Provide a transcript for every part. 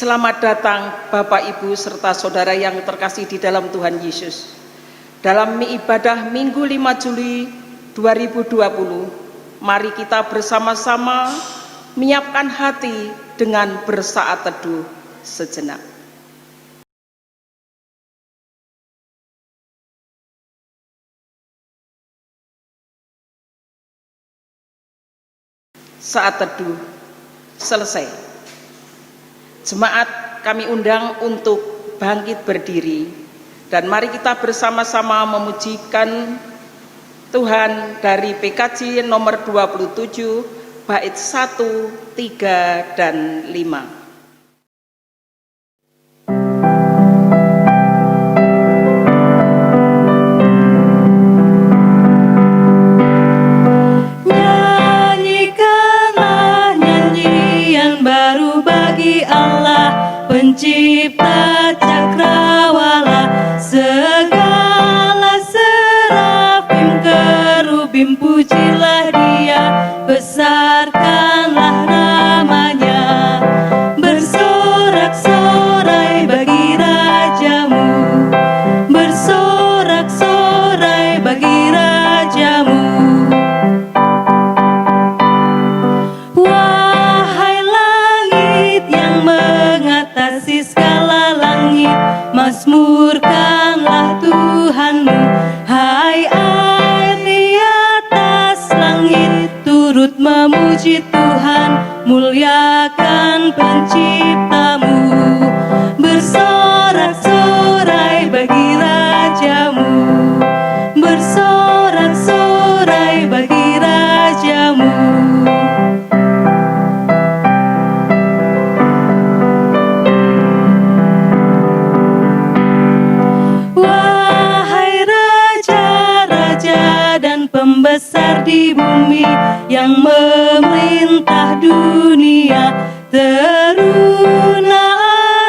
Selamat datang Bapak, Ibu, serta saudara yang terkasih di dalam Tuhan Yesus. Dalam ibadah Minggu 5 Juli 2020, mari kita bersama-sama menyiapkan hati dengan bersaat teduh sejenak. Saat teduh selesai. Jemaat kami undang untuk bangkit berdiri dan mari kita bersama-sama memujikan Tuhan dari PKJ nomor 27 bait 1, 3, dan 5. Pencipta cakrawala, segala serafim kerubim, pujilah Dia, besarkanlah namanya, bersorak-sorai bagi rajamu, bersorak-sorai bagi rajamu. Segala langit, mazmurkanlah Tuhanmu. Hai air di atas langit, turut memuji Tuhan, muliakan penciptamu. Bersorak-sorai bagi rajamu, bersorak-sorai bagi rajamu. Pembesar di bumi yang memerintah dunia, teruna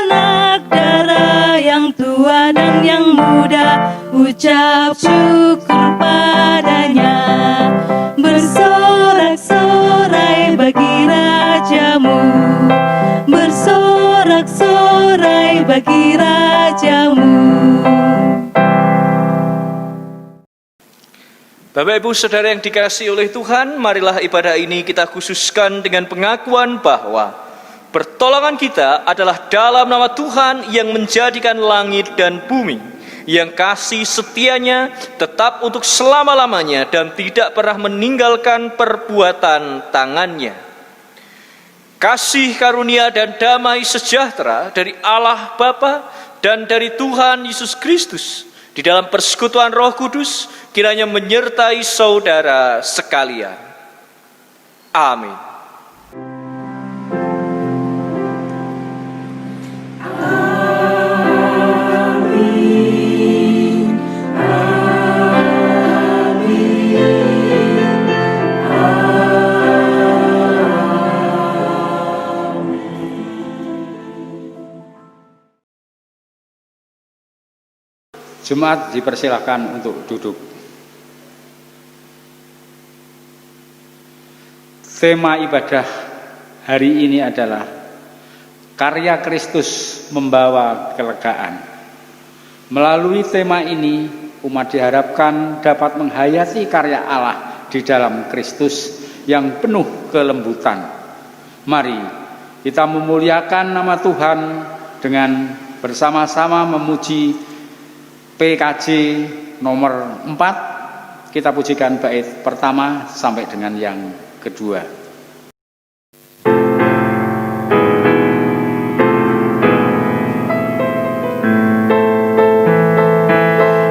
anak dara yang tua dan yang muda, ucap syukur padanya. Bersorak-sorai bagi rajamu, bersorak-sorai bagi rajamu. Bapak, Ibu, Saudara yang dikasihi oleh Tuhan, marilah ibadah ini kita khususkan dengan pengakuan bahwa pertolongan kita adalah dalam nama Tuhan yang menjadikan langit dan bumi, yang kasih setianya tetap untuk selama-lamanya dan tidak pernah meninggalkan perbuatan tangannya. Kasih karunia dan damai sejahtera dari Allah Bapa dan dari Tuhan Yesus Kristus di dalam persekutuan Roh Kudus kiranya menyertai saudara sekalian. Amin. Amin. Jemaat dipersilakan untuk duduk. Tema ibadah hari ini adalah karya Kristus membawa kelegaan. Melalui tema ini, umat diharapkan dapat menghayati karya Allah di dalam Kristus yang penuh kelembutan. Mari kita memuliakan nama Tuhan dengan bersama-sama memuji PKJ nomor 4. Kita pujikan bait pertama sampai dengan yang kedua.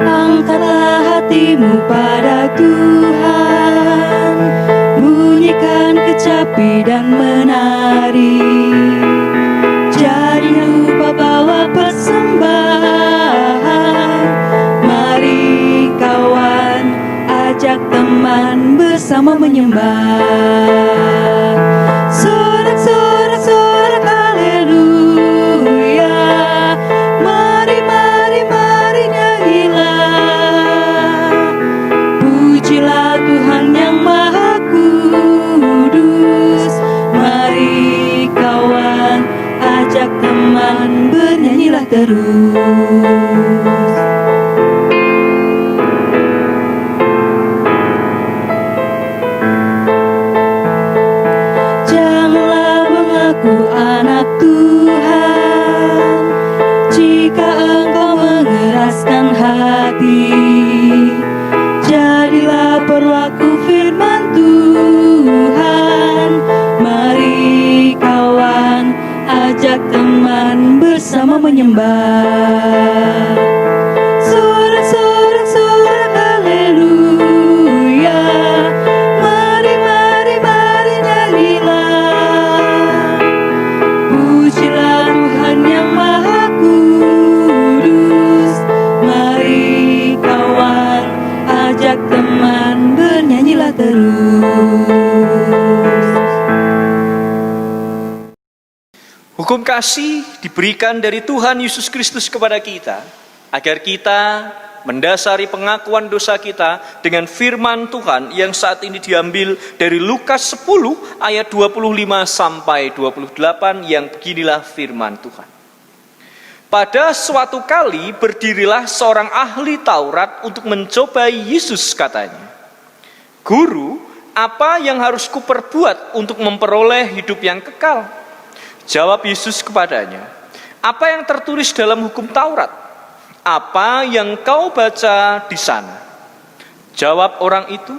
Angkatlah hatimu pada Tuhan, bunyikan kecapi dan menari, jadi lupa bawa persembahan. Mari kawan, ajak teman bersama menyembah. Sorak-sorak-sorak haleluya, mari nyanyilah, pujilah Tuhan yang Maha Kudus. Mari kawan, ajak teman menyembah. Sorak-sorak haleluya, mari mari mari nyanyilah. Pujilah Tuhan yang Maha Kudus. Mari kawan, ajak teman, bernyanyilah terus. Hukum kasih diberikan dari Tuhan Yesus Kristus kepada kita, agar kita mendasari pengakuan dosa kita dengan firman Tuhan yang saat ini diambil dari Lukas 10 ayat 25 sampai 28, yang beginilah firman Tuhan. Pada suatu kali berdirilah seorang ahli Taurat untuk mencobai Yesus, katanya, "Guru, apa yang harus kuperbuat untuk memperoleh hidup yang kekal?" Jawab Yesus kepadanya, "Apa yang tertulis dalam hukum Taurat? Apa yang kau baca di sana?" Jawab orang itu,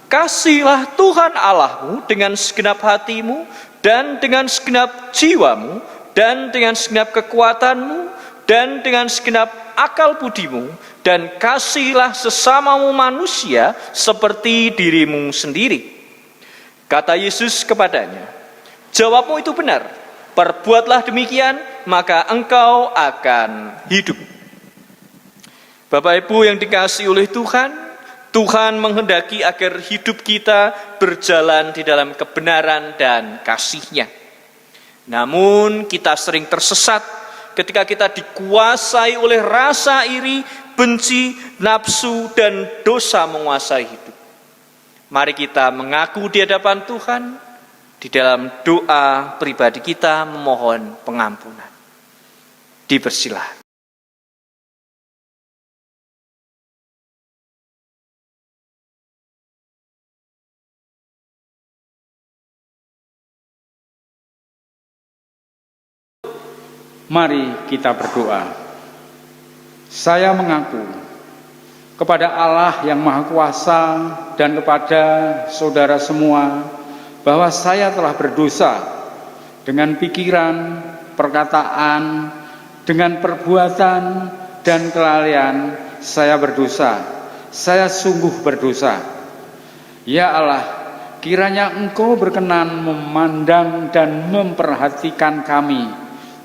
"Kasihilah Tuhan Allahmu dengan segenap hatimu, dan dengan segenap jiwamu, dan dengan segenap kekuatanmu, dan dengan segenap akal budimu, dan kasihilah sesamamu manusia seperti dirimu sendiri." Kata Yesus kepadanya, "Jawabmu itu benar. Perbuatlah demikian, maka engkau akan hidup." Bapak Ibu yang dikasihi oleh Tuhan, Tuhan menghendaki agar hidup kita berjalan di dalam kebenaran dan kasih-Nya. Namun kita sering tersesat ketika kita dikuasai oleh rasa iri, benci, nafsu, dan dosa menguasai hidup. Mari kita mengaku di hadapan Tuhan, di dalam doa pribadi kita memohon pengampunan. Dipersilahkan. Mari kita berdoa. Saya mengaku kepada Allah yang Maha Kuasa dan kepada saudara semua bahwa saya telah berdosa dengan pikiran, perkataan, dengan perbuatan dan kelalaian. Saya berdosa, saya sungguh berdosa. Ya Allah, kiranya Engkau berkenan memandang dan memperhatikan kami.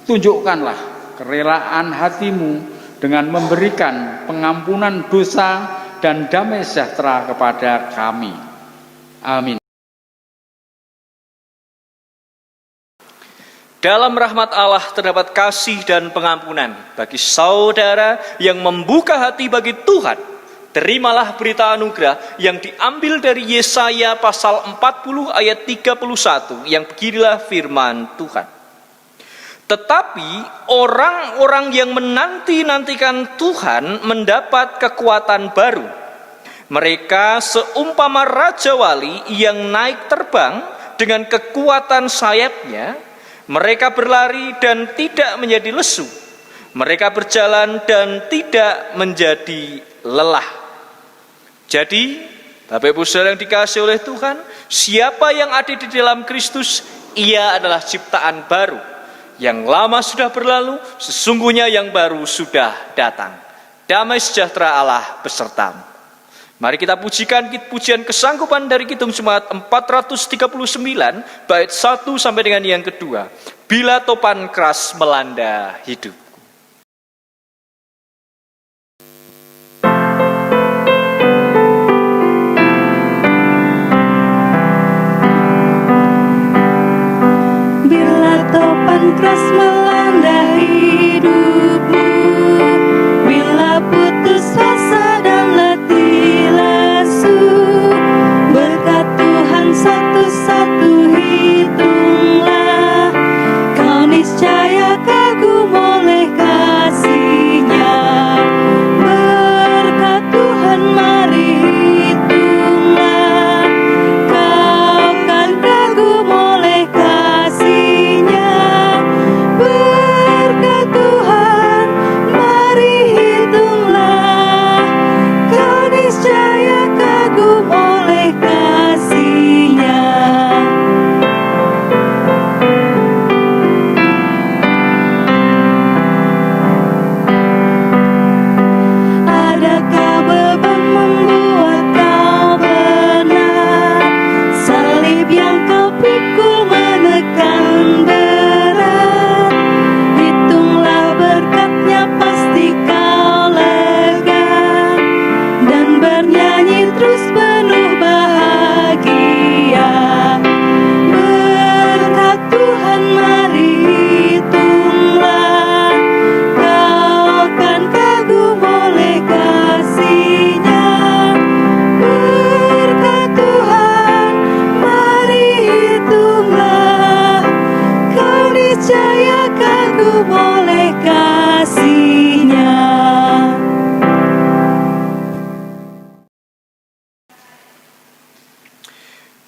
Tunjukkanlah kerelaan hati-Mu dengan memberikan pengampunan dosa dan damai sejahtera kepada kami. Amin. Dalam rahmat Allah terdapat kasih dan pengampunan bagi saudara yang membuka hati bagi Tuhan. Terimalah berita anugerah yang diambil dari Yesaya pasal 40 ayat 31, yang beginilah firman Tuhan. Tetapi orang-orang yang menanti-nantikan Tuhan mendapat kekuatan baru. Mereka seumpama raja wali yang naik terbang dengan kekuatan sayapnya. Mereka berlari dan tidak menjadi lesu. Mereka berjalan dan tidak menjadi lelah. Jadi, Bapak Ibu Saudara yang dikasihi oleh Tuhan, siapa yang ada di dalam Kristus, ia adalah ciptaan baru. Yang lama sudah berlalu, sesungguhnya yang baru sudah datang. Damai sejahtera Allah besertamu. Mari kita pujikan pujian kesanggupan dari Kidung Jemaat 439 bait 1 sampai dengan yang kedua. Bila topan keras melanda hidup. Bila topan keras melanda hidupmu, bila putus asa dan letih lesu, berkat Tuhan satu-satu hitunglah, kau niscaya kagum oleh kasih-Nya. Berkat Tuhan mari hitunglah, kau kan kagum oleh kasih-Nya. Berkat Tuhan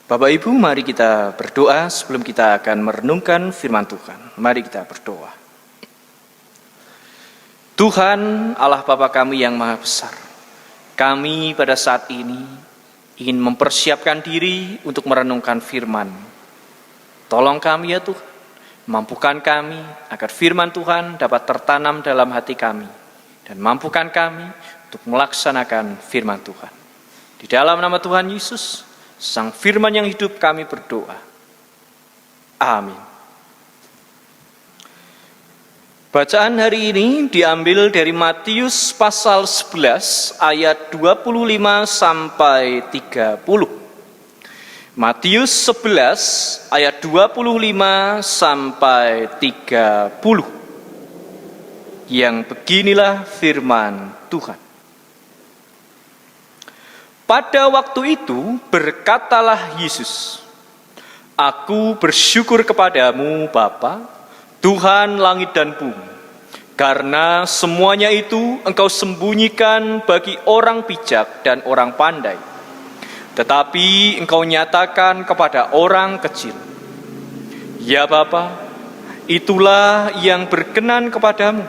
Bapak Ibu, mari kita berdoa sebelum kita akan merenungkan firman Tuhan. Mari kita berdoa. Tuhan Allah Bapa kami yang maha besar, kami pada saat ini ingin mempersiapkan diri untuk merenungkan firman. Tolong kami ya Tuhan, mampukan kami agar firman Tuhan dapat tertanam dalam hati kami, dan mampukan kami untuk melaksanakan firman Tuhan. Di dalam nama Tuhan Yesus, Sang Firman yang hidup, kami berdoa. Amin. Bacaan hari ini diambil dari Matius pasal 11 ayat 25 sampai 30. Matius 11 ayat 25 sampai 30. Yang beginilah firman Tuhan. Pada waktu itu berkatalah Yesus, "Aku bersyukur kepadamu Bapa, Tuhan langit dan bumi, karena semuanya itu Engkau sembunyikan bagi orang bijak dan orang pandai, tetapi Engkau nyatakan kepada orang kecil. Ya Bapa, itulah yang berkenan kepadamu.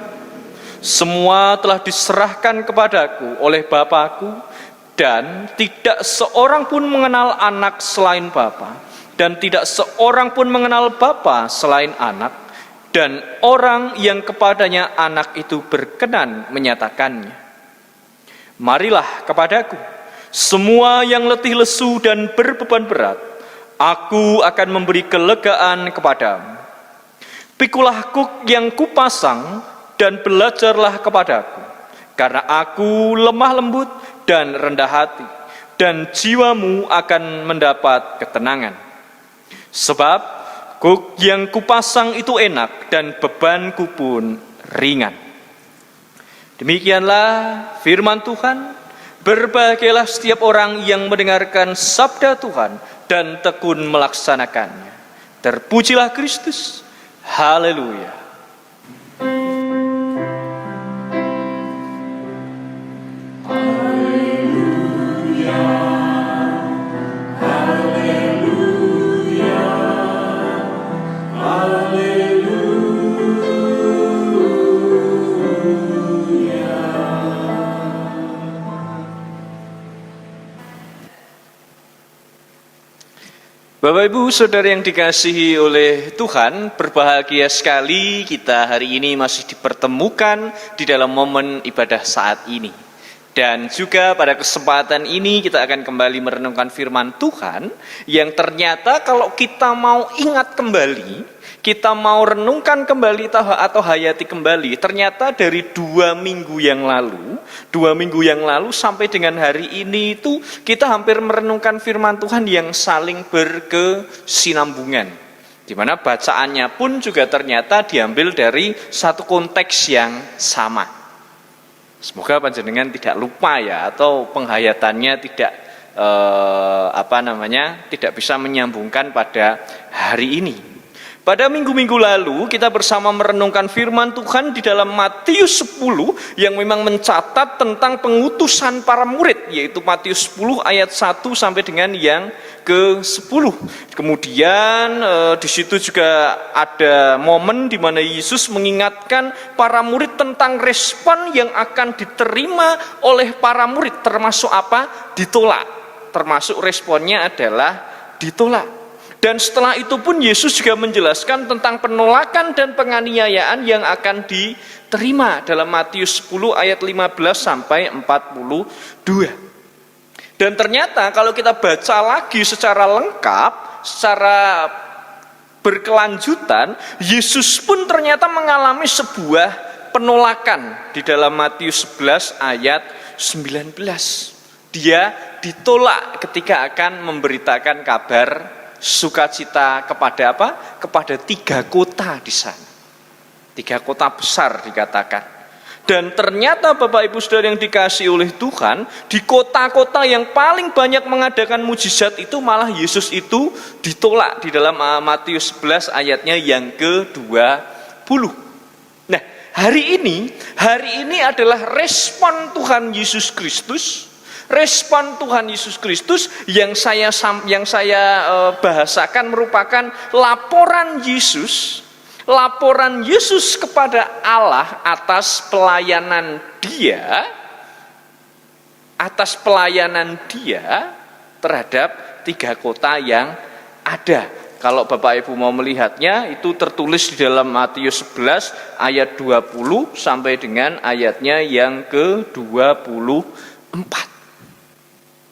Semua telah diserahkan kepadaku oleh Bapa-Ku, dan tidak seorang pun mengenal anak selain Bapa, dan tidak seorang pun mengenal Bapa selain anak, dan orang yang kepadanya anak itu berkenan menyatakannya. Marilah kepadaku, semua yang letih lesu dan berbeban berat, aku akan memberi kelegaan kepadamu. Pikulah kuk yang kupasang dan belajarlah kepadaku, karena aku lemah lembut dan rendah hati, dan jiwamu akan mendapat ketenangan. Sebab kuk yang kupasang itu enak dan bebanku pun ringan." Demikianlah firman Tuhan. Berbahagialah setiap orang yang mendengarkan sabda Tuhan dan tekun melaksanakannya. Terpujilah Kristus. Haleluya. Bapak Ibu Saudara yang dikasihi oleh Tuhan, berbahagia sekali kita hari ini masih dipertemukan di dalam momen ibadah saat ini. Dan juga pada kesempatan ini kita akan kembali merenungkan firman Tuhan yang ternyata kalau kita mau ingat kembali, kita mau renungkan kembali atau hayati kembali, ternyata dari 2 minggu yang lalu sampai dengan hari ini itu kita hampir merenungkan firman Tuhan yang saling berkesinambungan, di mana bacaannya pun juga ternyata diambil dari satu konteks yang sama. Semoga panjenengan tidak lupa ya, atau penghayatannya tidak tidak bisa menyambungkan pada hari ini. Pada minggu-minggu lalu kita bersama merenungkan firman Tuhan di dalam Matius 10 yang memang mencatat tentang pengutusan para murid, yaitu Matius 10 ayat 1 sampai dengan yang ke-10. Kemudian di situ juga ada momen di mana Yesus mengingatkan para murid tentang respon yang akan diterima oleh para murid, termasuk apa? Ditolak. Termasuk responnya adalah ditolak. Dan setelah itu pun Yesus juga menjelaskan tentang penolakan dan penganiayaan yang akan diterima dalam Matius 10 ayat 15 sampai 42. Dan ternyata kalau kita baca lagi secara lengkap, secara berkelanjutan, Yesus pun ternyata mengalami sebuah penolakan di dalam Matius 11 ayat 19. Dia ditolak ketika akan memberitakan kabar sukacita kepada apa? Kepada 3 kota di sana. 3 kota besar dikatakan. Dan ternyata Bapak Ibu Saudara yang dikasihi oleh Tuhan, di kota-kota yang paling banyak mengadakan mujizat itu malah Yesus itu ditolak di dalam Matius 11 ayatnya yang ke-20. Nah, hari ini adalah respon Tuhan Yesus Kristus, Respon Tuhan Yesus Kristus yang saya bahasakan merupakan laporan Yesus kepada Allah atas pelayanan Dia terhadap 3 kota yang ada. Kalau Bapak Ibu mau melihatnya, itu tertulis di dalam Matius 11 ayat 20 sampai dengan ayatnya yang ke-24.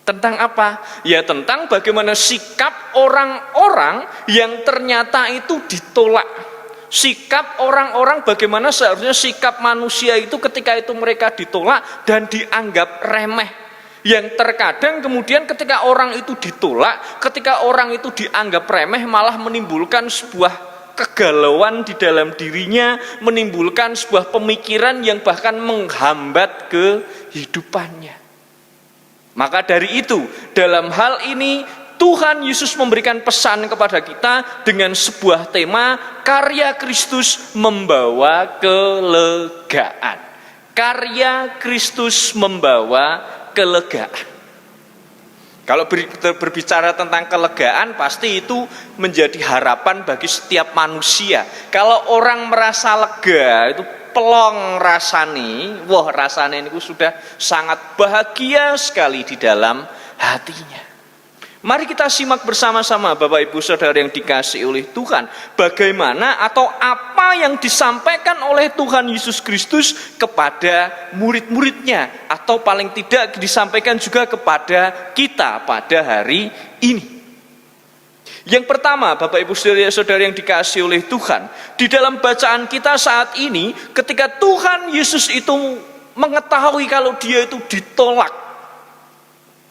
Tentang apa? Ya tentang bagaimana sikap orang-orang yang ternyata itu ditolak. Sikap orang-orang, bagaimana seharusnya sikap manusia itu ketika itu mereka ditolak dan dianggap remeh. Yang terkadang kemudian ketika orang itu ditolak, ketika orang itu dianggap remeh, malah menimbulkan sebuah kegalauan di dalam dirinya, menimbulkan sebuah pemikiran yang bahkan menghambat kehidupannya. Maka dari itu, dalam hal ini Tuhan Yesus memberikan pesan kepada kita dengan sebuah tema, karya Kristus membawa kelegaan. Karya Kristus membawa kelegaan. Kalau berbicara tentang kelegaan, pasti itu menjadi harapan bagi setiap manusia. Kalau orang merasa lega, itu pelong rasane, wah rasane itu sudah sangat bahagia sekali di dalam hatinya. Mari kita simak bersama-sama Bapak Ibu Saudara yang dikasihi oleh Tuhan, bagaimana atau apa yang disampaikan oleh Tuhan Yesus Kristus kepada murid-muridnya, atau paling tidak disampaikan juga kepada kita pada hari ini. Yang pertama, Bapak Ibu Saudara yang dikasihi oleh Tuhan, di dalam bacaan kita saat ini, ketika Tuhan Yesus itu mengetahui kalau dia itu ditolak,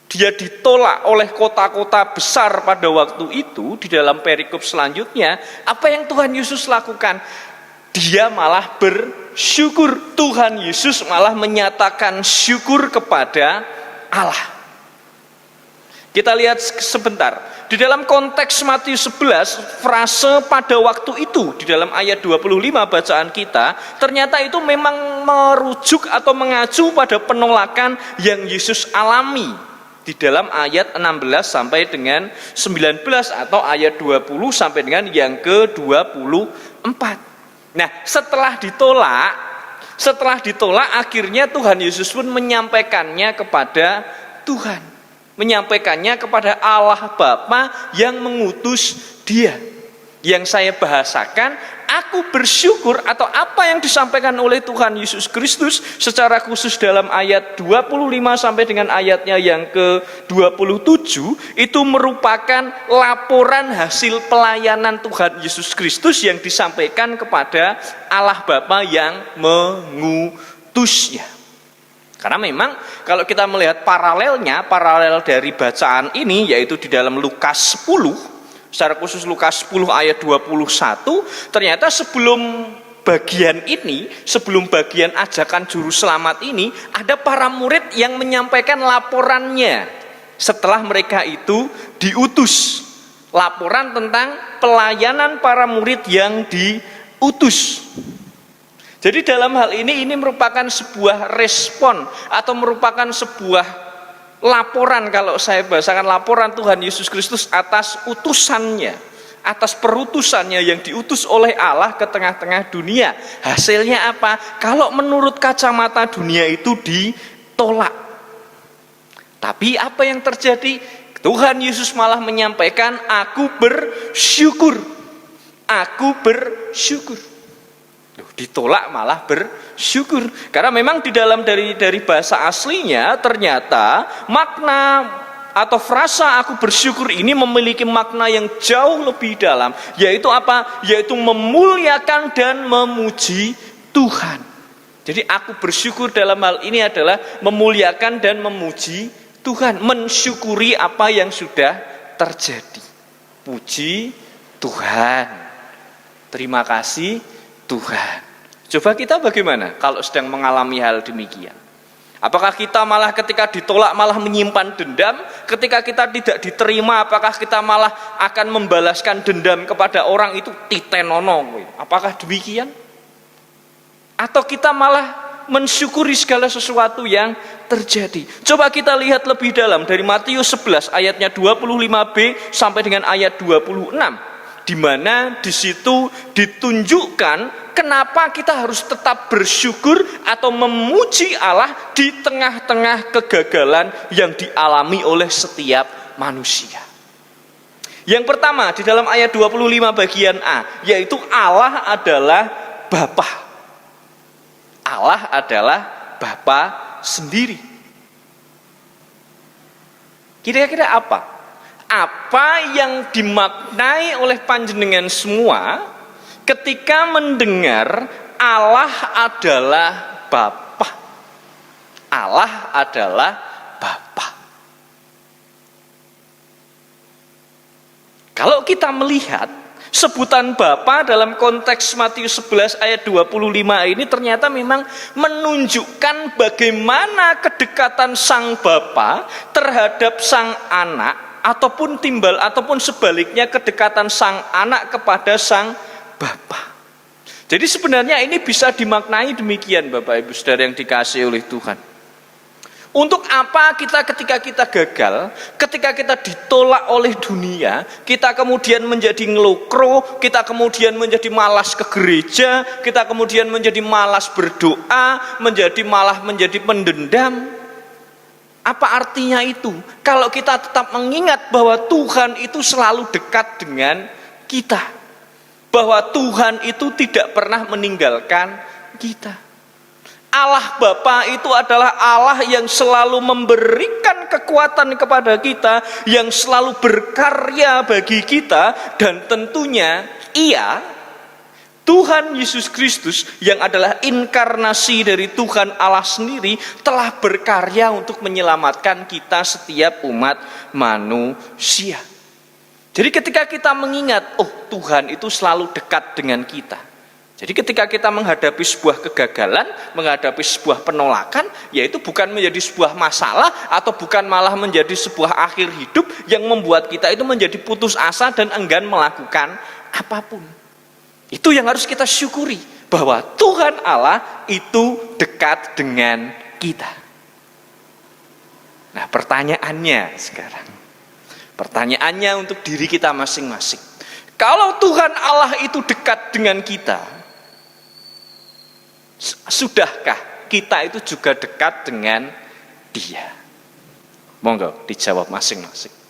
dia ditolak oleh kota-kota besar pada waktu itu. Di dalam perikop selanjutnya, apa yang Tuhan Yesus lakukan? Dia malah bersyukur. Tuhan Yesus malah menyatakan syukur kepada Allah. Kita lihat sebentar. Di dalam konteks Matius 11, frase pada waktu itu di dalam ayat 25 bacaan kita, ternyata itu memang merujuk atau mengacu pada penolakan yang Yesus alami di dalam ayat 16 sampai dengan 19 atau ayat 20 sampai dengan yang ke-24. Nah, setelah ditolak akhirnya Tuhan Yesus pun menyampaikannya kepada Tuhan, menyampaikannya kepada Allah Bapa yang mengutus Dia. Yang saya bahasakan, aku bersyukur, atau apa yang disampaikan oleh Tuhan Yesus Kristus secara khusus dalam ayat 25 sampai dengan ayatnya yang ke-27, itu merupakan laporan hasil pelayanan Tuhan Yesus Kristus yang disampaikan kepada Allah Bapa yang mengutusnya. Karena memang kalau kita melihat paralel dari bacaan ini, yaitu di dalam Lukas 10, secara khusus Lukas 10 ayat 21, ternyata sebelum bagian ini, sebelum bagian ajakan juru selamat ini, ada para murid yang menyampaikan laporannya setelah mereka itu diutus. Laporan tentang pelayanan para murid yang diutus. Jadi dalam hal ini merupakan sebuah respon atau merupakan sebuah laporan, kalau saya bahasakan laporan Tuhan Yesus Kristus atas utusannya, atas perutusannya yang diutus oleh Allah ke tengah-tengah dunia. Hasilnya apa? Kalau menurut kacamata dunia itu ditolak. Tapi apa yang terjadi? Tuhan Yesus malah menyampaikan, aku bersyukur. Aku bersyukur. Ditolak malah bersyukur. Karena memang di dalam dari bahasa aslinya ternyata makna atau frasa aku bersyukur ini memiliki makna yang jauh lebih dalam, yaitu apa? Yaitu memuliakan dan memuji Tuhan. Jadi aku bersyukur dalam hal ini adalah memuliakan dan memuji Tuhan, mensyukuri apa yang sudah terjadi. Puji Tuhan. Terima kasih Tuhan. Coba kita bagaimana kalau sedang mengalami hal demikian? Apakah kita malah ketika ditolak malah menyimpan dendam? Ketika kita tidak diterima, apakah kita malah akan membalaskan dendam kepada orang itu titenono? Apakah demikian? Atau kita malah mensyukuri segala sesuatu yang terjadi. Coba kita lihat lebih dalam dari Matius 11 ayatnya 25b sampai dengan ayat 26, di mana di situ ditunjukkan kenapa kita harus tetap bersyukur atau memuji Allah di tengah-tengah kegagalan yang dialami oleh setiap manusia. Yang pertama di dalam ayat 25 bagian A, yaitu Allah adalah Bapa. Allah adalah Bapa sendiri. Kira-kira apa? Apa yang dimaknai oleh panjenengan semua ketika mendengar Allah adalah Bapa? Allah adalah Bapa. Kalau kita melihat sebutan Bapa dalam konteks Matius 11 ayat 25 ini ternyata memang menunjukkan bagaimana kedekatan sang Bapa terhadap sang anak, ataupun timbal ataupun sebaliknya kedekatan sang anak kepada sang Bapa. Jadi sebenarnya ini bisa dimaknai demikian, Bapak Ibu Saudara yang dikasihi oleh Tuhan. Untuk apa ketika kita gagal, ketika kita ditolak oleh dunia, kita kemudian menjadi ngelokro, kita kemudian menjadi malas ke gereja, kita kemudian menjadi malas berdoa, malah menjadi pendendam? Apa artinya itu? Kalau kita tetap mengingat bahwa Tuhan itu selalu dekat dengan kita, bahwa Tuhan itu tidak pernah meninggalkan kita. Allah Bapa itu adalah Allah yang selalu memberikan kekuatan kepada kita, yang selalu berkarya bagi kita, dan tentunya Ia, Tuhan Yesus Kristus yang adalah inkarnasi dari Tuhan Allah sendiri, telah berkarya untuk menyelamatkan kita setiap umat manusia. Jadi ketika kita mengingat, oh Tuhan itu selalu dekat dengan kita. Jadi ketika kita menghadapi sebuah kegagalan, menghadapi sebuah penolakan, yaitu bukan menjadi sebuah masalah atau bukan malah menjadi sebuah akhir hidup yang membuat kita itu menjadi putus asa dan enggan melakukan apapun. Itu yang harus kita syukuri, bahwa Tuhan Allah itu dekat dengan kita. Nah, pertanyaannya sekarang, pertanyaannya untuk diri kita masing-masing. Kalau Tuhan Allah itu dekat dengan kita, sudahkah kita itu juga dekat dengan Dia? Monggo dijawab masing-masing.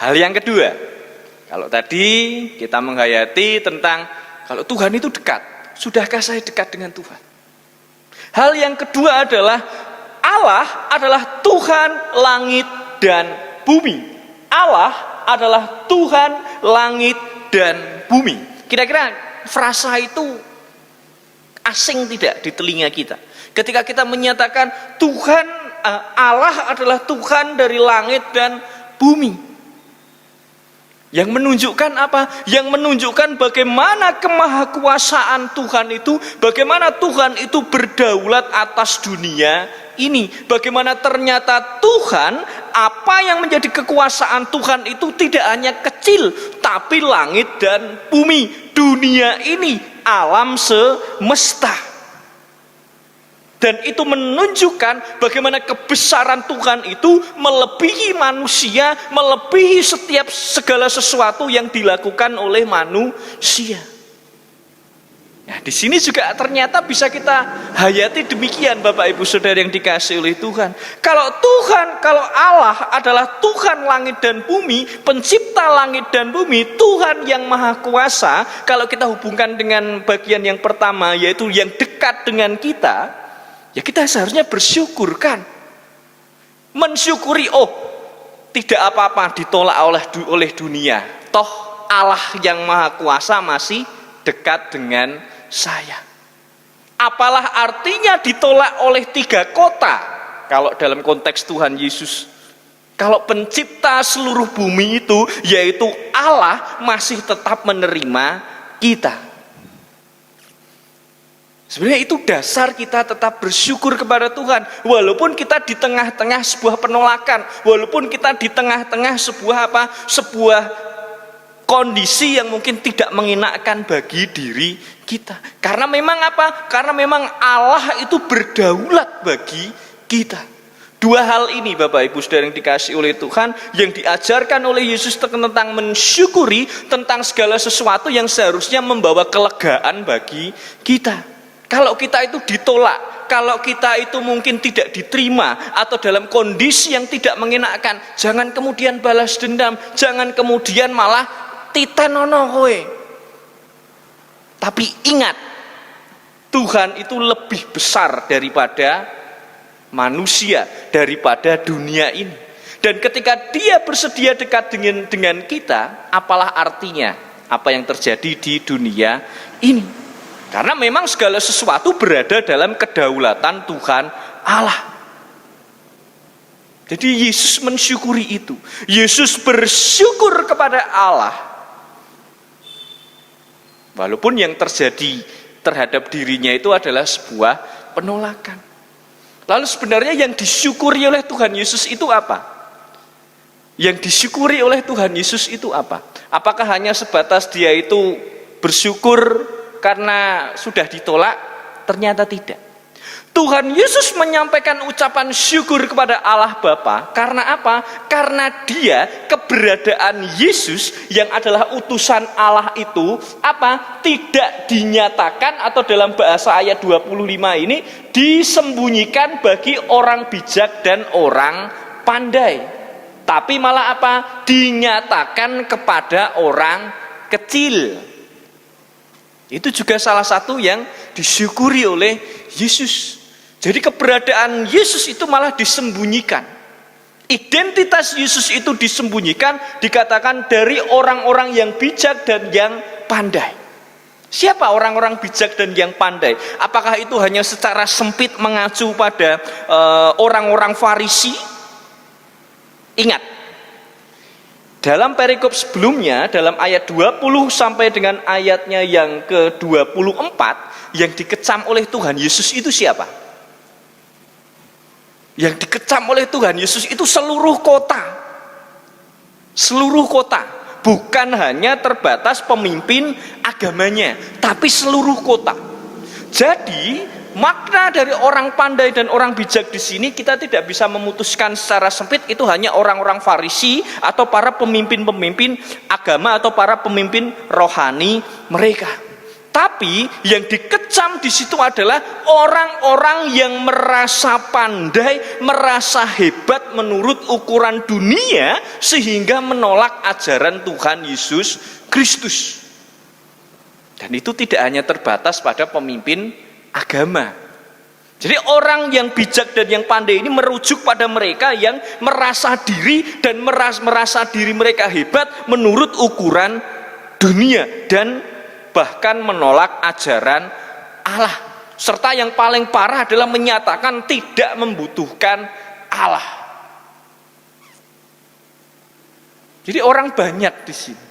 Hal yang kedua, kalau tadi kita menghayati tentang kalau Tuhan itu dekat, sudahkah saya dekat dengan Tuhan? Hal yang kedua adalah Allah adalah Tuhan langit dan bumi. Allah adalah Tuhan langit dan bumi. Kira-kira frasa itu asing tidak di telinga kita? Ketika kita menyatakan Tuhan Allah adalah Tuhan dari langit dan bumi. Yang menunjukkan apa? Yang menunjukkan bagaimana kemahakuasaan Tuhan itu, bagaimana Tuhan itu berdaulat atas dunia ini. Bagaimana ternyata Tuhan, apa yang menjadi kekuasaan Tuhan itu tidak hanya kecil, tapi langit dan bumi, dunia ini, alam semesta. Dan itu menunjukkan bagaimana kebesaran Tuhan itu melebihi manusia, melebihi setiap segala sesuatu yang dilakukan oleh manusia. Nah, di sini juga ternyata bisa kita hayati demikian, Bapak Ibu Saudara yang dikasihi oleh Tuhan. Kalau Allah adalah Tuhan langit dan bumi, pencipta langit dan bumi, Tuhan yang maha kuasa, kalau kita hubungkan dengan bagian yang pertama, yaitu yang dekat dengan kita, ya kita seharusnya bersyukur kan, mensyukuri, oh tidak apa-apa ditolak oleh dunia, toh Allah yang maha kuasa masih dekat dengan saya. Apalah artinya ditolak oleh 3 kota kalau dalam konteks Tuhan Yesus, kalau pencipta seluruh bumi itu yaitu Allah masih tetap menerima kita. Sebenarnya itu dasar kita tetap bersyukur kepada Tuhan. Walaupun kita di tengah-tengah sebuah penolakan, walaupun kita di tengah-tengah sebuah kondisi yang mungkin tidak mengenakan bagi diri kita. Karena memang apa? Karena memang Allah itu berdaulat bagi kita. Dua hal ini Bapak Ibu Saudara yang dikasihi oleh Tuhan, yang diajarkan oleh Yesus tentang mensyukuri, tentang segala sesuatu yang seharusnya membawa kelegaan bagi kita. Kalau kita itu ditolak, kalau kita itu mungkin tidak diterima atau dalam kondisi yang tidak mengenakan, jangan kemudian balas dendam, jangan kemudian malah titenono kowe. Tapi ingat, Tuhan itu lebih besar daripada manusia, daripada dunia ini. Dan ketika Dia bersedia dekat dengan kita, apalah artinya apa yang terjadi di dunia ini? Karena memang segala sesuatu berada dalam kedaulatan Tuhan Allah. Jadi Yesus mensyukuri itu. Yesus bersyukur kepada Allah. Walaupun yang terjadi terhadap dirinya itu adalah sebuah penolakan. Lalu sebenarnya yang disyukuri oleh Tuhan Yesus itu apa? Yang disyukuri oleh Tuhan Yesus itu apa? Apakah hanya sebatas Dia itu bersyukur karena sudah ditolak? Ternyata tidak. Tuhan Yesus menyampaikan ucapan syukur kepada Allah Bapa. Karena apa? Karena Dia, keberadaan Yesus yang adalah utusan Allah itu apa? Tidak dinyatakan, atau dalam bahasa ayat 25 ini disembunyikan bagi orang bijak dan orang pandai. Tapi malah apa? Dinyatakan kepada orang kecil. Itu juga salah satu yang disyukuri oleh Yesus. Jadi keberadaan Yesus itu malah disembunyikan. Identitas Yesus itu disembunyikan, dikatakan dari orang-orang yang bijak dan yang pandai. Siapa orang-orang bijak dan yang pandai? Apakah itu hanya secara sempit mengacu pada orang-orang Farisi? Ingat, dalam perikop sebelumnya, dalam ayat 20 sampai dengan ayatnya yang ke-24, yang dikecam oleh Tuhan Yesus itu siapa? Yang dikecam oleh Tuhan Yesus itu seluruh kota. Seluruh kota. Bukan hanya terbatas pemimpin agamanya, tapi seluruh kota. Jadi makna dari orang pandai dan orang bijak di sini kita tidak bisa memutuskan secara sempit itu hanya orang-orang Farisi atau para pemimpin-pemimpin agama atau para pemimpin rohani mereka. Tapi yang dikecam di situ adalah orang-orang yang merasa pandai, merasa hebat menurut ukuran dunia sehingga menolak ajaran Tuhan Yesus Kristus. Dan itu tidak hanya terbatas pada pemimpin agama. Jadi orang yang bijak dan yang pandai ini merujuk pada mereka yang merasa diri dan merasa diri mereka hebat menurut ukuran dunia dan bahkan menolak ajaran Allah. Serta yang paling parah adalah menyatakan tidak membutuhkan Allah. Jadi orang banyak di sini.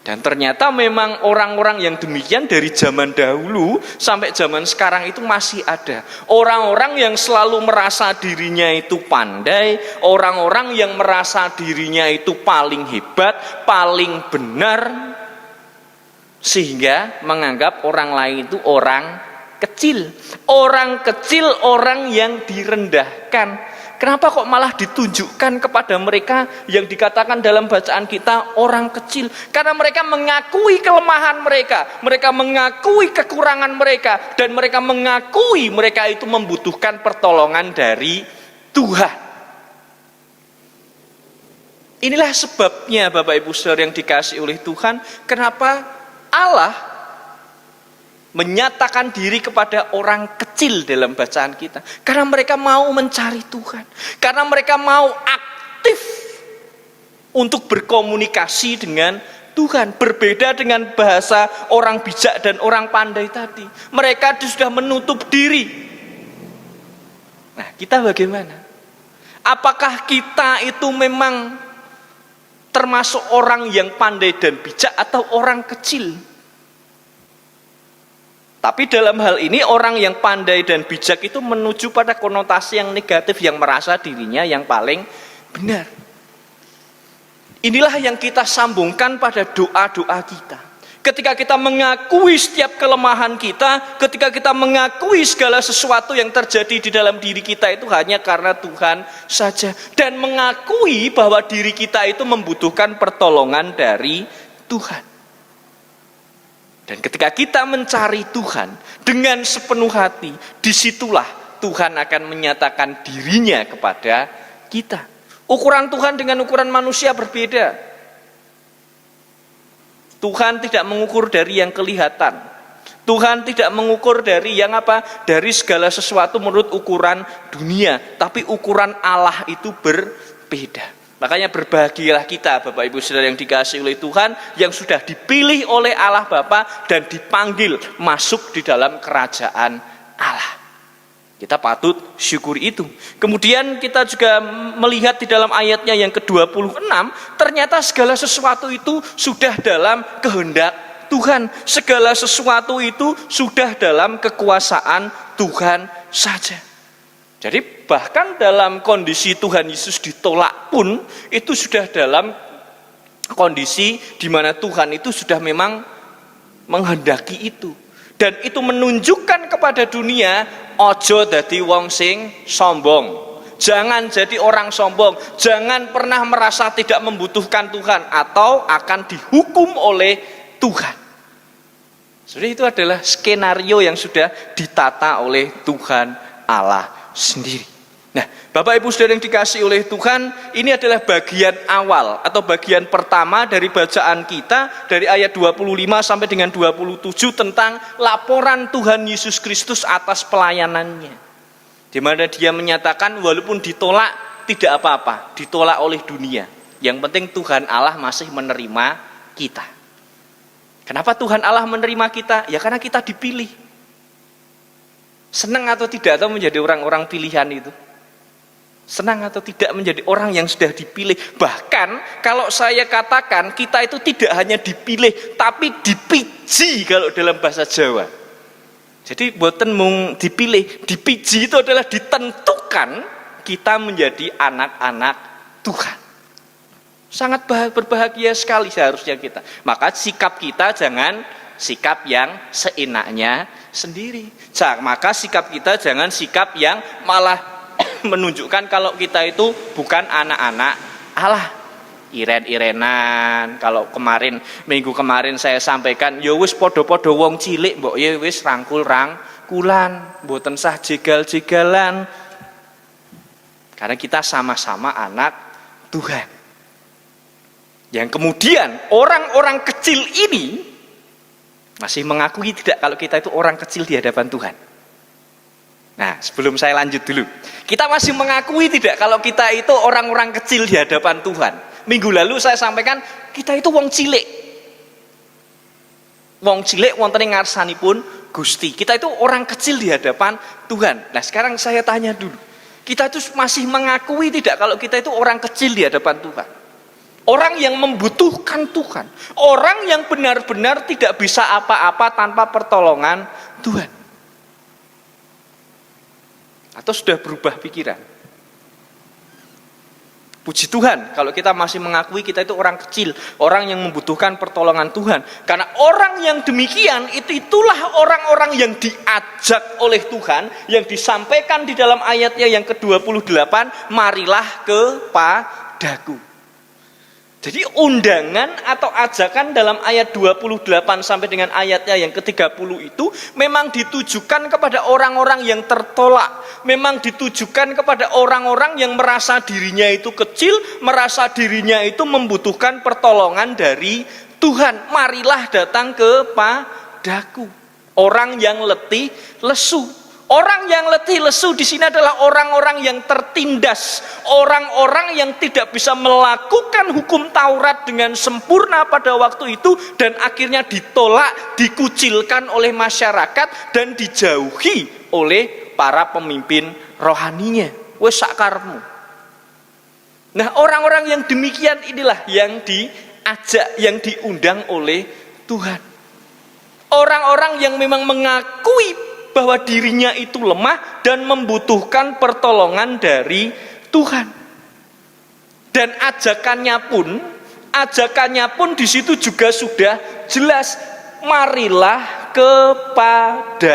Dan ternyata memang orang-orang yang demikian dari zaman dahulu sampai zaman sekarang itu masih ada. Orang-orang yang selalu merasa dirinya itu pandai, orang-orang yang merasa dirinya itu paling hebat, paling benar, sehingga menganggap orang lain itu orang kecil. Orang kecil, orang yang direndahkan. Kenapa kok malah ditunjukkan kepada mereka yang dikatakan dalam bacaan kita orang kecil? Karena mereka mengakui kelemahan mereka, mereka mengakui kekurangan mereka, dan mereka mengakui mereka itu membutuhkan pertolongan dari Tuhan. Inilah sebabnya Bapak Ibu Saudara yang dikasihi oleh Tuhan, kenapa Allah menyatakan diri kepada orang kecil dalam bacaan kita. Karena mereka mau mencari Tuhan. Karena mereka mau aktif untuk berkomunikasi dengan Tuhan. Berbeda dengan bahasa orang bijak dan orang pandai tadi. Mereka sudah menutup diri. Nah, kita bagaimana? Apakah kita itu memang termasuk orang yang pandai dan bijak atau orang kecil? Tapi dalam hal ini orang yang pandai dan bijak itu menuju pada konotasi yang negatif, yang merasa dirinya yang paling benar. Inilah yang kita sambungkan pada doa-doa kita. Ketika kita mengakui setiap kelemahan kita, ketika kita mengakui segala sesuatu yang terjadi di dalam diri kita itu hanya karena Tuhan saja, dan mengakui bahwa diri kita itu membutuhkan pertolongan dari Tuhan. Dan ketika kita mencari Tuhan dengan sepenuh hati, disitulah Tuhan akan menyatakan dirinya kepada kita. Ukuran Tuhan dengan ukuran manusia berbeda. Tuhan tidak mengukur dari yang kelihatan. Tuhan tidak mengukur dari yang apa? Dari segala sesuatu menurut ukuran dunia. Tapi ukuran Allah itu berbeda. Makanya berbahagialah kita, Bapak Ibu Saudara yang dikasihi oleh Tuhan, yang sudah dipilih oleh Allah Bapa dan dipanggil masuk di dalam kerajaan Allah. Kita patut syukuri itu. Kemudian kita juga melihat di dalam ayatnya yang ke-26, ternyata segala sesuatu itu sudah dalam kehendak Tuhan. Segala sesuatu itu sudah dalam kekuasaan Tuhan saja. Jadi bahkan dalam kondisi Tuhan Yesus ditolak pun, itu sudah dalam kondisi di mana Tuhan itu sudah memang menghendaki itu. Dan itu menunjukkan kepada dunia, ojo dadi wong sing sombong. Jangan jadi orang sombong. Jangan pernah merasa tidak membutuhkan Tuhan atau akan dihukum oleh Tuhan. Jadi itu adalah skenario yang sudah ditata oleh Tuhan Allah sendiri. Nah, Bapak Ibu Saudara yang dikasihi oleh Tuhan, ini adalah bagian awal atau bagian pertama dari bacaan kita dari ayat 25 sampai dengan 27 tentang laporan Tuhan Yesus Kristus atas pelayanannya. Di mana dia menyatakan walaupun ditolak tidak apa-apa, ditolak oleh dunia. Yang penting Tuhan Allah masih menerima kita. Kenapa Tuhan Allah menerima kita? Ya karena kita dipilih. Senang atau tidak atau menjadi orang-orang pilihan itu? Senang atau tidak menjadi orang yang sudah dipilih. Bahkan kalau saya katakan kita itu tidak hanya dipilih, tapi dipiji kalau dalam bahasa Jawa. Jadi boten mung dipilih, dipiji itu adalah ditentukan kita menjadi anak-anak Tuhan. Sangat berbahagia sekali seharusnya kita. Maka sikap kita jangan sikap yang seenaknya sendiri. Maka sikap kita jangan sikap yang malah menunjukkan kalau kita itu bukan anak-anak Allah. Iren-irenan. Kalau minggu kemarin saya sampaikan, ya wis podo-podo wong cilik, mbok ya wis rangkul-rangkulan, mboten sah jegal-jegalan. Karena kita sama-sama anak Tuhan. Yang kemudian orang-orang kecil ini masih mengakui tidak kalau kita itu orang kecil di hadapan Tuhan. Nah, sebelum saya lanjut dulu, kita masih mengakui tidak kalau kita itu orang-orang kecil di hadapan Tuhan. Minggu lalu saya sampaikan kita itu wong cilik. Wong cilik wonten ing ngarsanipun Gusti. Kita itu orang kecil di hadapan Tuhan. Nah, sekarang saya tanya dulu. Kita itu masih mengakui tidak kalau kita itu orang kecil di hadapan Tuhan. Orang yang membutuhkan Tuhan. Orang yang benar-benar tidak bisa apa-apa tanpa pertolongan Tuhan. Atau sudah berubah pikiran? Puji Tuhan kalau kita masih mengakui kita itu orang kecil, orang yang membutuhkan pertolongan Tuhan. Karena orang yang demikian itulah orang-orang yang diajak oleh Tuhan, yang disampaikan di dalam ayatnya yang ke-28, marilah kepadaku. Jadi undangan atau ajakan dalam ayat 28 sampai dengan ayatnya yang ke-30 itu memang ditujukan kepada orang-orang yang tertolak. Memang ditujukan kepada orang-orang yang merasa dirinya itu kecil, merasa dirinya itu membutuhkan pertolongan dari Tuhan. Marilah datang kepadaku. Orang yang letih, lesu. Orang yang letih lesu di sini adalah orang-orang yang tertindas, orang-orang yang tidak bisa melakukan hukum Taurat dengan sempurna pada waktu itu dan akhirnya ditolak, dikucilkan oleh masyarakat dan dijauhi oleh para pemimpin rohaninya. Wes sakarmu. Nah, orang-orang yang demikian inilah yang diajak, yang diundang oleh Tuhan. Orang-orang yang memang mengakui bahwa dirinya itu lemah dan membutuhkan pertolongan dari Tuhan. Dan ajakannya pun Ajakannya pun di situ juga sudah jelas. Marilah kepadaku.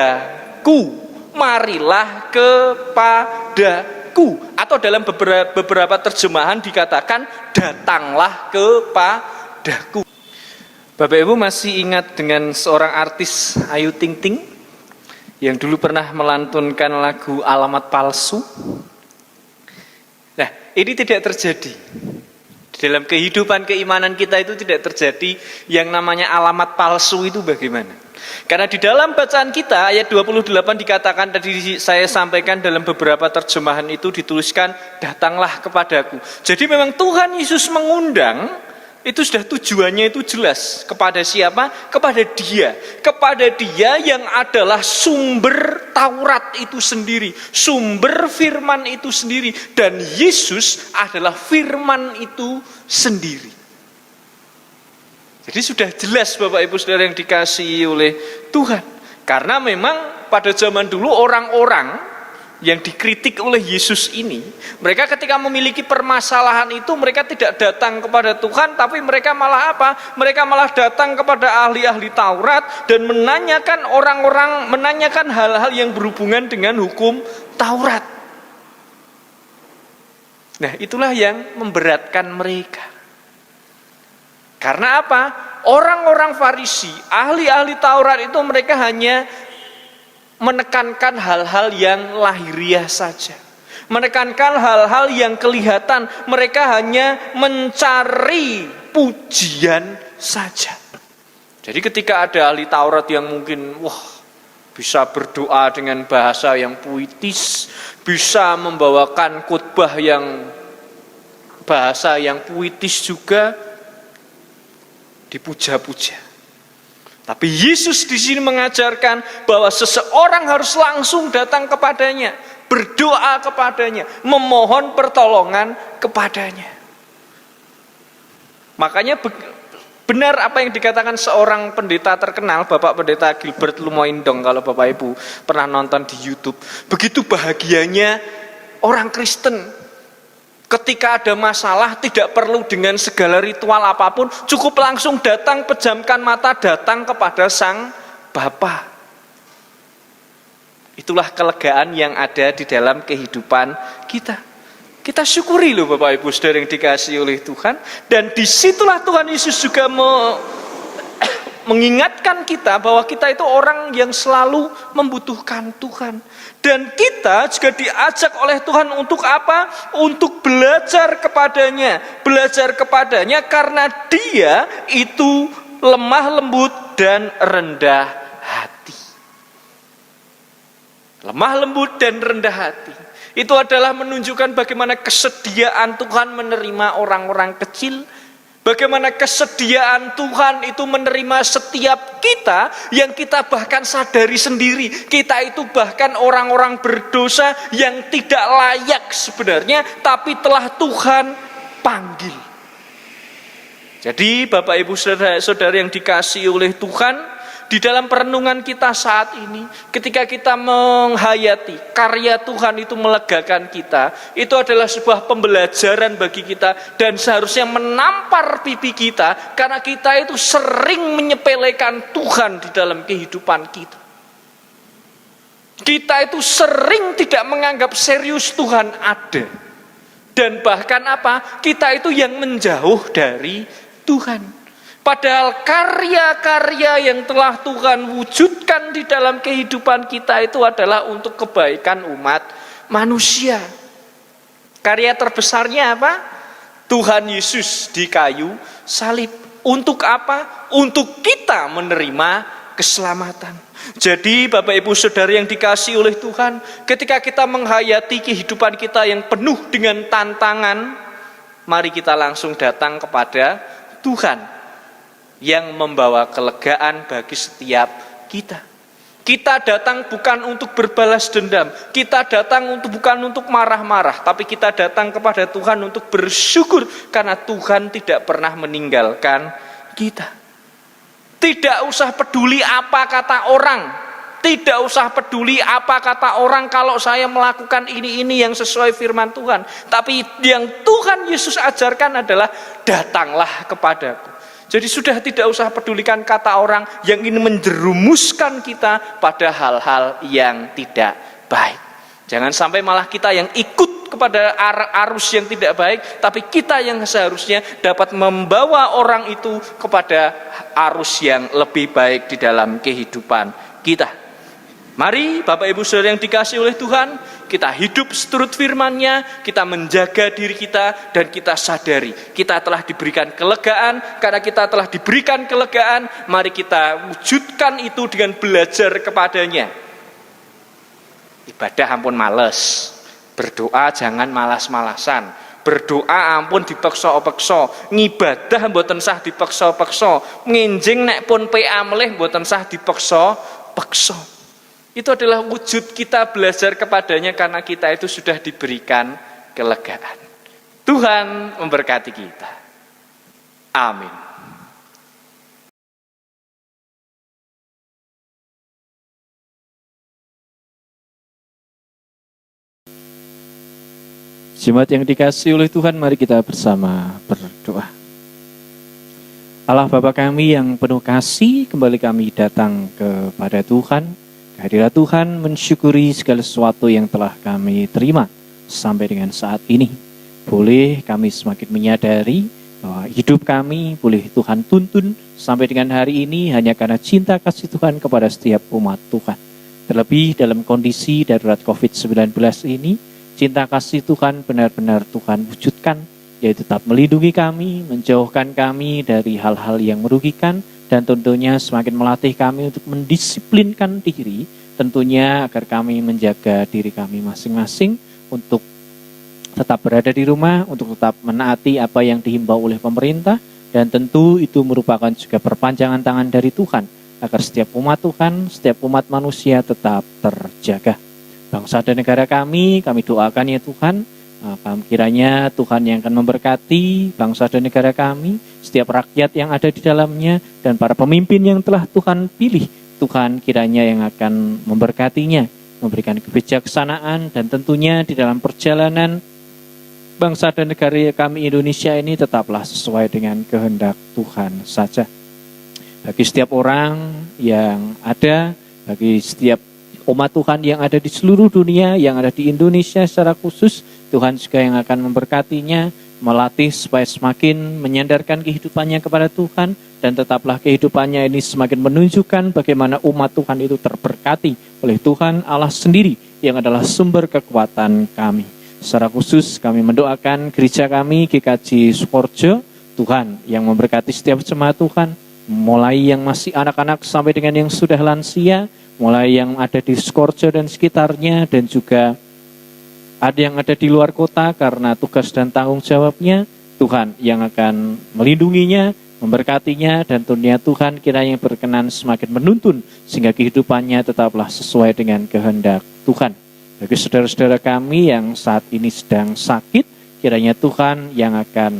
Marilah kepadaku. Atau dalam beberapa terjemahan dikatakan datanglah kepadaku. Bapak Ibu masih ingat dengan seorang artis Ayu Ting Ting yang dulu pernah melantunkan lagu Alamat Palsu? Nah, ini tidak terjadi. Di dalam kehidupan keimanan kita itu tidak terjadi yang namanya alamat palsu. Itu bagaimana? Karena di dalam bacaan kita ayat 28 dikatakan, tadi saya sampaikan dalam beberapa terjemahan itu dituliskan datanglah kepadaku. Jadi memang Tuhan Yesus mengundang, itu sudah tujuannya itu jelas. Kepada siapa? Kepada Dia. Kepada Dia yang adalah sumber Taurat itu sendiri, sumber firman itu sendiri, dan Yesus adalah firman itu sendiri. Jadi sudah jelas Bapak Ibu Saudara yang dikasihi oleh Tuhan. Karena memang pada zaman dulu orang-orang yang dikritik oleh Yesus ini, mereka ketika memiliki permasalahan itu, mereka tidak datang kepada Tuhan, tapi mereka malah apa? Mereka malah datang kepada ahli-ahli Taurat dan menanyakan menanyakan hal-hal yang berhubungan dengan hukum Taurat. Nah, itulah yang memberatkan mereka. Karena apa? Orang-orang Farisi, ahli-ahli Taurat itu mereka hanya menekankan hal-hal yang lahiriah saja. Menekankan hal-hal yang kelihatan. Mereka hanya mencari pujian saja. Jadi ketika ada ahli Taurat yang mungkin bisa berdoa dengan bahasa yang puitis, bisa membawakan khotbah yang bahasa yang puitis juga, dipuja-puja. Tapi Yesus di sini mengajarkan bahwa seseorang harus langsung datang kepadanya, berdoa kepadanya, memohon pertolongan kepadanya. Makanya benar apa yang dikatakan seorang pendeta terkenal, Bapak Pendeta Gilbert Lumoindong, kalau Bapak Ibu pernah nonton di YouTube. Begitu bahagianya orang Kristen ketika ada masalah, tidak perlu dengan segala ritual apapun, cukup langsung datang, pejamkan mata, datang kepada Sang Bapa. Itulah kelegaan yang ada di dalam kehidupan kita. Kita syukuri loh Bapak Ibu Saudara yang dikasihi oleh Tuhan. Dan disitulah Tuhan Yesus juga mengingatkan kita bahwa kita itu orang yang selalu membutuhkan Tuhan. Dan kita juga diajak oleh Tuhan untuk apa? Untuk belajar kepadanya. Belajar kepadanya karena Dia itu lemah lembut dan rendah hati. Lemah lembut dan rendah hati. Itu adalah menunjukkan bagaimana kesediaan Tuhan menerima orang-orang kecil. Bagaimana kesediaan Tuhan itu menerima setiap kita yang kita bahkan sadari sendiri. Kita itu bahkan orang-orang berdosa yang tidak layak sebenarnya, tapi telah Tuhan panggil. Jadi Bapak Ibu Saudara yang dikasihi oleh Tuhan, di dalam perenungan kita saat ini, ketika kita menghayati karya Tuhan itu melegakan kita, itu adalah sebuah pembelajaran bagi kita dan seharusnya menampar pipi kita, karena kita itu sering menyepelekan Tuhan di dalam kehidupan kita. Kita itu sering tidak menganggap serius Tuhan ada. Dan bahkan apa? Kita itu yang menjauh dari Tuhan. Padahal karya-karya yang telah Tuhan wujudkan di dalam kehidupan kita itu adalah untuk kebaikan umat manusia. Karya terbesarnya apa? Tuhan Yesus di kayu salib. Untuk apa? Untuk kita menerima keselamatan. Jadi Bapak Ibu Saudara yang dikasihi oleh Tuhan, ketika kita menghayati kehidupan kita yang penuh dengan tantangan, mari kita langsung datang kepada Tuhan yang membawa kelegaan bagi setiap kita. Kita datang bukan untuk berbalas dendam, kita datang bukan untuk marah-marah, tapi kita datang kepada Tuhan untuk bersyukur karena Tuhan tidak pernah meninggalkan kita. Tidak usah peduli apa kata orang, Tidak usah peduli apa kata orang kalau saya melakukan ini yang sesuai firman Tuhan. Tapi yang Tuhan Yesus ajarkan adalah datanglah kepadaku. Jadi sudah tidak usah pedulikan kata orang yang ingin menjerumuskan kita pada hal-hal yang tidak baik. Jangan sampai malah kita yang ikut kepada arus yang tidak baik, tapi kita yang seharusnya dapat membawa orang itu kepada arus yang lebih baik di dalam kehidupan kita. Mari Bapak Ibu Saudara yang dikasihi oleh Tuhan, kita hidup seturut firman-Nya, kita menjaga diri kita, dan kita sadari kita telah diberikan kelegaan. Karena kita telah diberikan kelegaan, mari kita wujudkan itu dengan belajar kepadanya. Ibadah ampun males, berdoa jangan malas-malasan, berdoa ampun dipeksa-peksa, ngibadah mboten sah dipeksa-peksa, nginjing nek pun PA melih mboten sah dipeksa-peksa. Itu adalah wujud kita belajar kepadanya karena kita itu sudah diberikan kelegaan. Tuhan memberkati kita. Amin. Jemaat yang dikasihi oleh Tuhan, mari kita bersama berdoa. Allah Bapa kami yang penuh kasih, kembali kami datang kepada Tuhan. Kehadirat Tuhan mensyukuri segala sesuatu yang telah kami terima sampai dengan saat ini. Boleh kami semakin menyadari bahwa hidup kami boleh Tuhan tuntun sampai dengan hari ini hanya karena cinta kasih Tuhan kepada setiap umat Tuhan. Terlebih dalam kondisi darurat COVID-19 ini, cinta kasih Tuhan benar-benar Tuhan wujudkan, yaitu tetap melindungi kami, menjauhkan kami dari hal-hal yang merugikan, dan tentunya semakin melatih kami untuk mendisiplinkan diri, tentunya agar kami menjaga diri kami masing-masing untuk tetap berada di rumah, untuk tetap menaati apa yang dihimbau oleh pemerintah, dan tentu itu merupakan juga perpanjangan tangan dari Tuhan, agar setiap umat Tuhan, setiap umat manusia tetap terjaga. Bangsa dan negara kami doakan ya Tuhan, kiranya Tuhan yang akan memberkati bangsa dan negara kami, setiap rakyat yang ada di dalamnya, dan para pemimpin yang telah Tuhan pilih, Tuhan kiranya yang akan memberkatinya, memberikan kebijaksanaan, dan tentunya di dalam perjalanan bangsa dan negara kami Indonesia ini tetaplah sesuai dengan kehendak Tuhan saja. Bagi setiap orang yang ada, bagi setiap umat Tuhan yang ada di seluruh dunia, yang ada di Indonesia secara khusus, Tuhan juga yang akan memberkatinya, melatih supaya semakin menyandarkan kehidupannya kepada Tuhan, dan tetaplah kehidupannya ini semakin menunjukkan bagaimana umat Tuhan itu terberkati oleh Tuhan Allah sendiri yang adalah sumber kekuatan kami. Secara khusus kami mendoakan gereja kami GKJ Sukorejo, Tuhan yang memberkati setiap jemaat Tuhan, mulai yang masih anak-anak sampai dengan yang sudah lansia, mulai yang ada di Sukorejo dan sekitarnya, dan juga ada yang ada di luar kota karena tugas dan tanggung jawabnya. Tuhan yang akan melindunginya, memberkatinya, dan tentunya Tuhan kiranya berkenan semakin menuntun sehingga kehidupannya tetaplah sesuai dengan kehendak Tuhan. Bagi saudara-saudara kami yang saat ini sedang sakit, kiranya Tuhan yang akan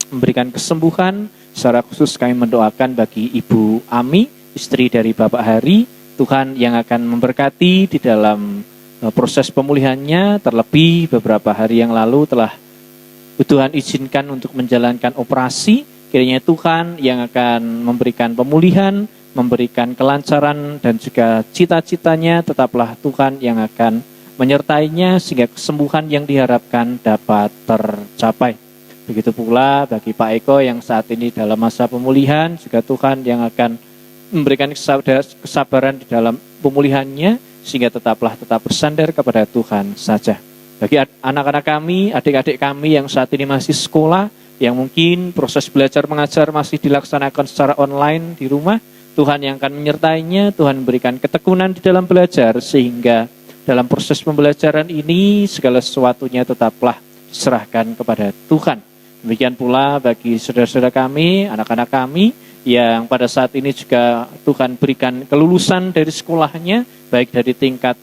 memberikan kesembuhan. Secara khusus kami mendoakan bagi Ibu Ami, istri dari Bapak Hari, Tuhan yang akan memberkati di dalam proses pemulihannya. Terlebih beberapa hari yang lalu telah Tuhan izinkan untuk menjalankan operasi. Kiranya Tuhan yang akan memberikan pemulihan, memberikan kelancaran, dan juga cita-citanya tetaplah Tuhan yang akan menyertainya sehingga kesembuhan yang diharapkan dapat tercapai. Begitu pula bagi Pak Eko yang saat ini dalam masa pemulihan, juga Tuhan yang akan memberikan kesabaran di dalam pemulihannya sehingga tetap bersandar kepada Tuhan saja. Bagi anak-anak kami, adik-adik kami yang saat ini masih sekolah, yang mungkin proses belajar mengajar masih dilaksanakan secara online di rumah, Tuhan yang akan menyertainya, Tuhan memberikan ketekunan di dalam belajar sehingga dalam proses pembelajaran ini segala sesuatunya tetaplah diserahkan kepada Tuhan. Demikian pula bagi saudara-saudara kami, anak-anak kami yang pada saat ini juga Tuhan berikan kelulusan dari sekolahnya, baik dari tingkat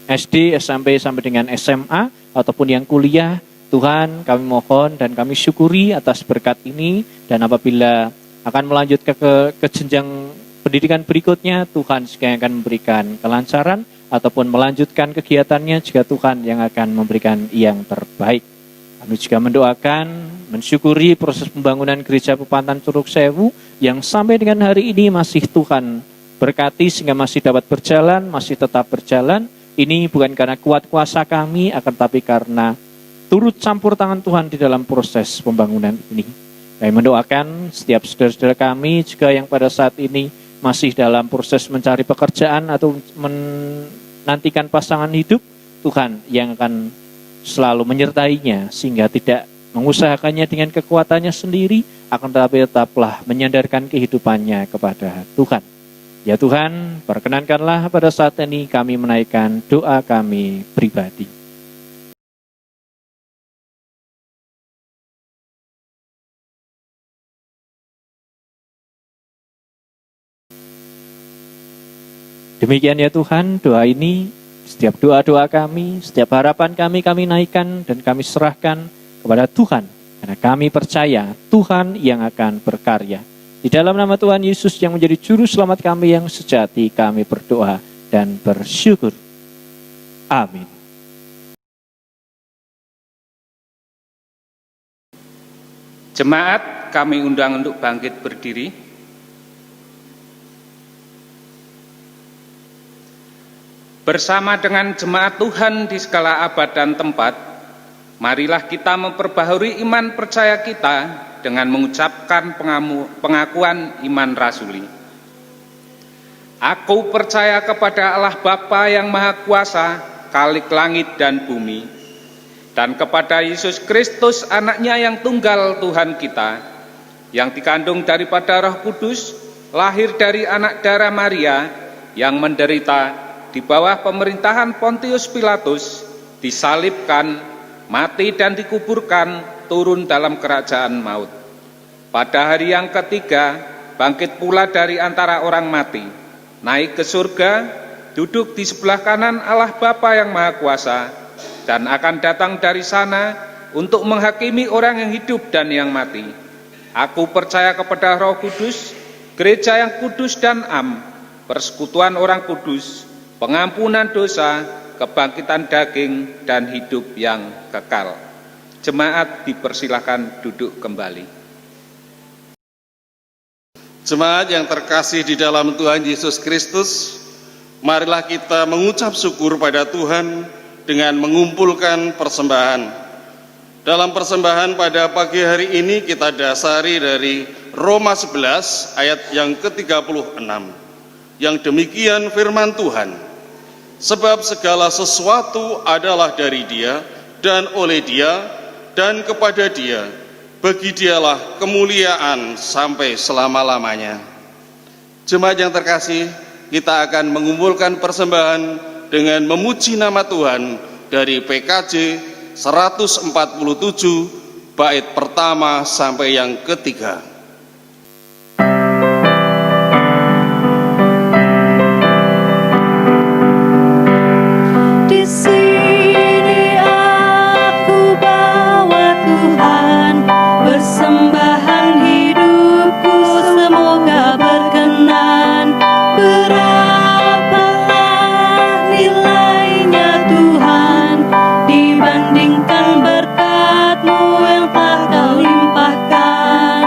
SD, SMP sampai dengan SMA, ataupun yang kuliah. Tuhan kami mohon dan kami syukuri atas berkat ini, dan apabila akan melanjut ke jenjang pendidikan berikutnya, Tuhan juga yang akan memberikan kelancaran ataupun melanjutkan kegiatannya juga Tuhan yang akan memberikan yang terbaik. Kami juga mendoakan, mensyukuri proses pembangunan gereja Pepantan Curug Sewu yang sampai dengan hari ini masih Tuhan berkati sehingga masih dapat berjalan, masih tetap berjalan. Ini bukan karena kuat kuasa kami, akan tapi karena turut campur tangan Tuhan di dalam proses pembangunan ini. Kami mendoakan setiap saudara-saudara kami juga yang pada saat ini masih dalam proses mencari pekerjaan atau menantikan pasangan hidup, Tuhan yang akan selalu menyertainya sehingga tidak mengusahakannya dengan kekuatannya sendiri, akan tetapi tetaplah menyandarkan kehidupannya kepada Tuhan. Ya Tuhan, perkenankanlah pada saat ini kami menaikkan doa kami pribadi. Demikian ya Tuhan, doa ini, setiap doa-doa kami, setiap harapan kami naikkan dan kami serahkan kepada Tuhan. Karena kami percaya Tuhan yang akan berkarya. Di dalam nama Tuhan Yesus yang menjadi juru selamat kami yang sejati, kami berdoa dan bersyukur. Amin. Jemaat, kami undang untuk bangkit berdiri. Bersama dengan jemaat Tuhan di segala abad dan tempat, marilah kita memperbaharui iman percaya kita dengan mengucapkan pengakuan iman rasuli. Aku percaya kepada Allah Bapa yang Maha Kuasa, Khalik langit dan bumi, dan kepada Yesus Kristus anaknya yang tunggal Tuhan kita, yang dikandung daripada Roh Kudus, lahir dari anak darah Maria, yang menderita di bawah pemerintahan Pontius Pilatus, disalibkan, mati dan dikuburkan, turun dalam kerajaan maut. Pada hari yang ketiga, bangkit pula dari antara orang mati, naik ke surga, duduk di sebelah kanan Allah Bapa yang Maha Kuasa, dan akan datang dari sana untuk menghakimi orang yang hidup dan yang mati. Aku percaya kepada Roh Kudus, gereja yang kudus dan am, persekutuan orang kudus, pengampunan dosa, kebangkitan daging, dan hidup yang kekal. Jemaat dipersilahkan duduk kembali. Jemaat yang terkasih di dalam Tuhan Yesus Kristus, marilah kita mengucap syukur pada Tuhan dengan mengumpulkan persembahan. Dalam persembahan pada pagi hari ini kita dasari dari Roma 11 ayat yang ke-36. Yang demikian firman Tuhan, sebab segala sesuatu adalah dari Dia dan oleh Dia dan kepada Dia, bagi Dialah kemuliaan sampai selama-lamanya. Jemaat yang terkasih, kita akan mengumpulkan persembahan dengan memuji nama Tuhan dari PKJ 147 bait pertama sampai yang ketiga. Di sini aku bawa Tuhan, persembahan hidupku semoga berkenan. Berapalah nilainya Tuhan dibandingkan berkat-Mu yang telah Kau limpahkan.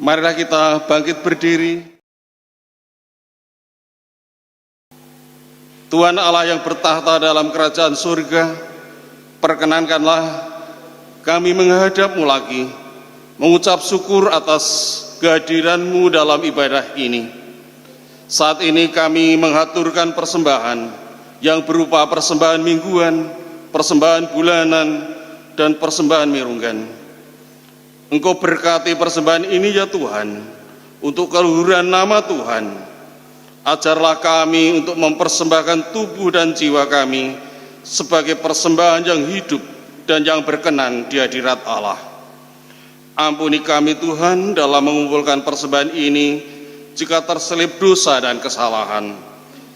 Marilah kita bangkit berdiri. Tuhan Allah yang bertahta dalam kerajaan surga, perkenankanlah kami menghadap-Mu lagi, mengucap syukur atas kehadiran-Mu dalam ibadah ini. Saat ini kami menghaturkan persembahan yang berupa persembahan mingguan, persembahan bulanan, dan persembahan mirunggan. Engkau berkati persembahan ini ya Tuhan, untuk keluhuran nama Tuhan. Ajarlah kami untuk mempersembahkan tubuh dan jiwa kami sebagai persembahan yang hidup dan yang berkenan di hadirat Allah. Ampuni kami Tuhan dalam mengumpulkan persembahan ini jika terselip dosa dan kesalahan.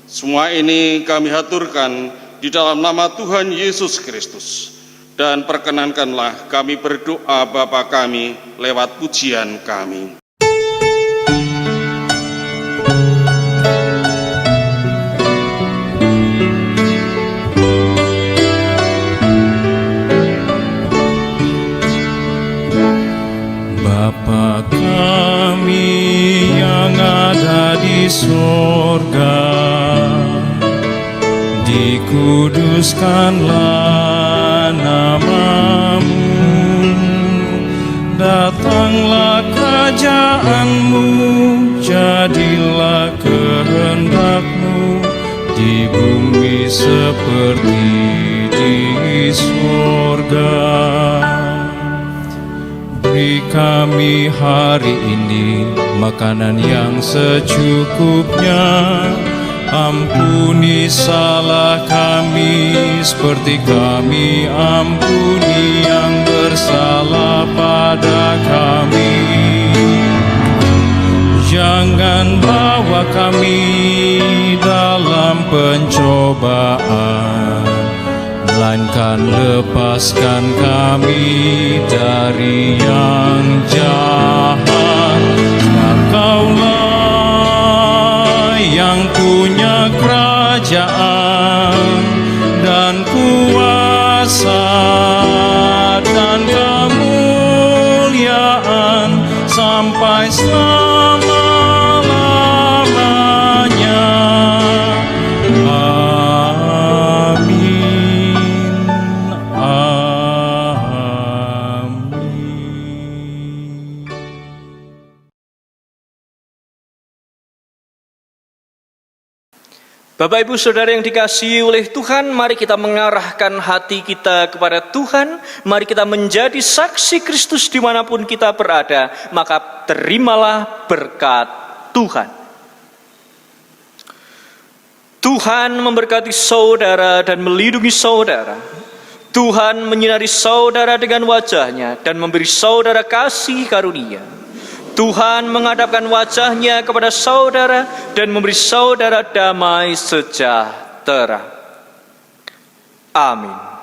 Semua ini kami haturkan di dalam nama Tuhan Yesus Kristus. Dan perkenankanlah kami berdoa Bapa kami lewat pujian kami. Bapa kami yang ada di surga, dikuduskanlah nama-Mu, datanglah kerajaan-Mu, jadilah kehendak-Mu di bumi seperti di surga. Beri kami hari ini makanan yang secukupnya. Ampuni salah kami seperti kami ampuni yang bersalah pada kami. Jangan bawa kami dalam pencobaan, melainkan lepaskan kami dari yang jahat. Kaulah yang punya kerajaan dan kuasa dan kemuliaan sampai selama-lamanya. Bapak Ibu Saudara yang dikasihi oleh Tuhan, mari kita mengarahkan hati kita kepada Tuhan. Mari kita menjadi saksi Kristus dimanapun kita berada, maka terimalah berkat Tuhan. Tuhan memberkati saudara dan melindungi saudara. Tuhan menyinari saudara dengan wajah-Nya dan memberi saudara kasih karunia. Tuhan menghadapkan wajah-Nya kepada saudara dan memberi saudara damai sejahtera. Amin.